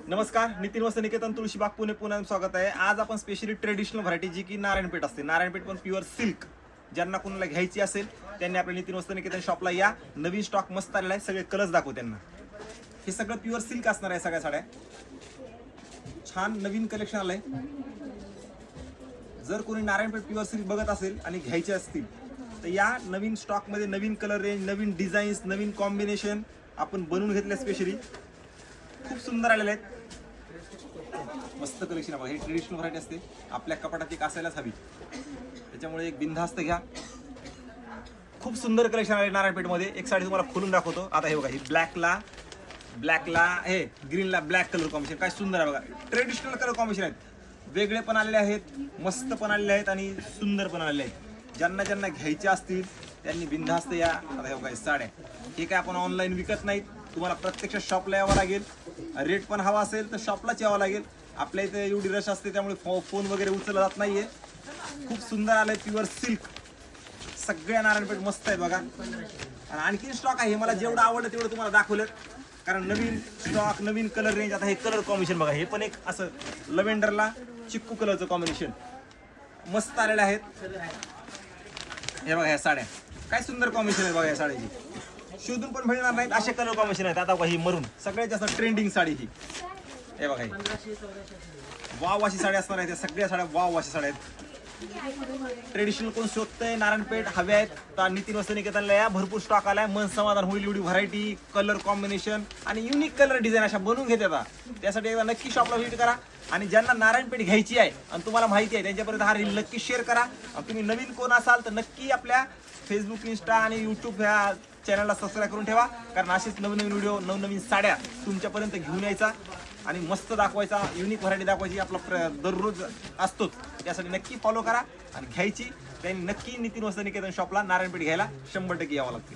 नमस्कार, नितीन वस्त्र निकेतन तुळशीबाग पुणे पुन्हा स्वागत आहे. आज आपण स्पेशली ट्रेडिशनल व्हरायटी जी की नारायणपेठ असते, नारायणपेठ पण प्युअर सिल्क ज्यांना कोणाला घ्यायची असेल त्यांनी आपल्या नितीन वस्त्र निकेतन शॉपला या. नवीन स्टॉक मस्त आलेला आहे, सगळे कलर्स दाखवू त्यांना. हे सगळं प्युअर सिल्क असणार आहे, सगळ्या साड्या छान नवीन कलेक्शन आलंय. जर कोणी नारायणपेठ प्युअर सिल्क बघत असेल आणि घ्यायचे असतील तर या नवीन स्टॉक मध्ये नवीन कलर रेंज, नवीन डिझाईन्स, नवीन कॉम्बिनेशन आपण बनवून घेतले. स्पेशली खूप सुंदर आलेले आहेत, मस्त कलेक्शन आहे. हे ट्रेडिशनल व्हरायटी असते, आपल्या कपाटात एक असायलाच हवी, त्याच्यामुळे एक बिनधास्त घ्या. खूप सुंदर कलेक्शन आहे नारायणपेठमध्ये. एक साडी तुम्हाला खोलून दाखवतो. आता हे बघा, ही ब्लॅकला हे ग्रीनला ब्लॅक कलर कॉम्बिनेशन काय सुंदर आहे बघा. ट्रेडिशनल कलर कॉम्बिनेशन आहेत, वेगळे पण आलेले आहेत, मस्त पण आलेले आहेत आणि सुंदर पण आलेले आहेत. ज्यांना घ्यायचे असतील त्यांनी बिनधास्त या. आता हे बघा साड्या, हे काय आपण ऑनलाईन विकत नाहीत, तुम्हाला प्रत्यक्ष शॉपला यावं लागेल. रेट पण हवा असेल तर शॉपलाच यावं लागेल. आपल्या इथे एवढी रश असते त्यामुळे फोन वगैरे उचलला जात नाहीये. खूप सुंदर आलंय प्युअर सिल्क, सगळ्या नारायणपेठ मस्त आहेत बघा. आणि आणखीन स्टॉक आहे, मला जेवढं आवडलं तेवढं तुम्हाला दाखवलं, कारण नवीन स्टॉक, नवीन कलर रेंज. आता हे कलर कॉम्बिनेशन बघा, हे पण एक असं लव्हेंडरला चिक्कू कलरचं कॉम्बिनेशन मस्त आलेलं आहेत. हे बघा, ह्या साड्या काय सुंदर कॉम्बिनेशन आहे बघा. या साड्याची शोधून पण मिळणार नाहीत असे कलर कॉम्बिनेशन आहेत. आता ही मरून सगळ्यात जास्त ट्रेंडिंग साडी ही. हे बघा, वाव अशी साड्या असणार आहेत, त्या सगळ्या साड्या वाव अशा साड्या आहेत. ट्रेडिशनल कोण शोधतंय, नारायणपेठ हवे आहेत तर नितीन वस्त्र निकेतनला या. भरपूर स्टॉक आलाय, मन समाधान होईल. एवढी व्हरायटी, कलर कॉम्बिनेशन आणि युनिक कलर डिझाईन अशा बनवून घेतात. त्यासाठी एकदा नक्की शॉपला व्हिजिट करा. आणि ज्यांना नारायणपेठ घ्यायची आहे आणि तुम्हाला माहिती आहे त्यांच्यापर्यंत हा रील नक्की शेअर करा. आणि तुम्ही नवीन कोण असाल तर नक्की आपल्या फेसबुक, इंस्टा आणि यूट्यूब ह्या चॅनलला सबस्क्राईब करून ठेवा, कारण असेच नवीन व्हिडिओ, नवनवीन साड्या तुमच्यापर्यंत घेऊन यायचा आणि मस्त दाखवायचा, युनिक व्हरायटी दाखवायची आपला दररोज असतोच. त्यासाठी नक्की फॉलो करा आणि घ्यायची त्यांनी नक्की नितीन वस्त्र निकेतन शॉपला नारायणपेठ घ्यायला 100% यावं लागते.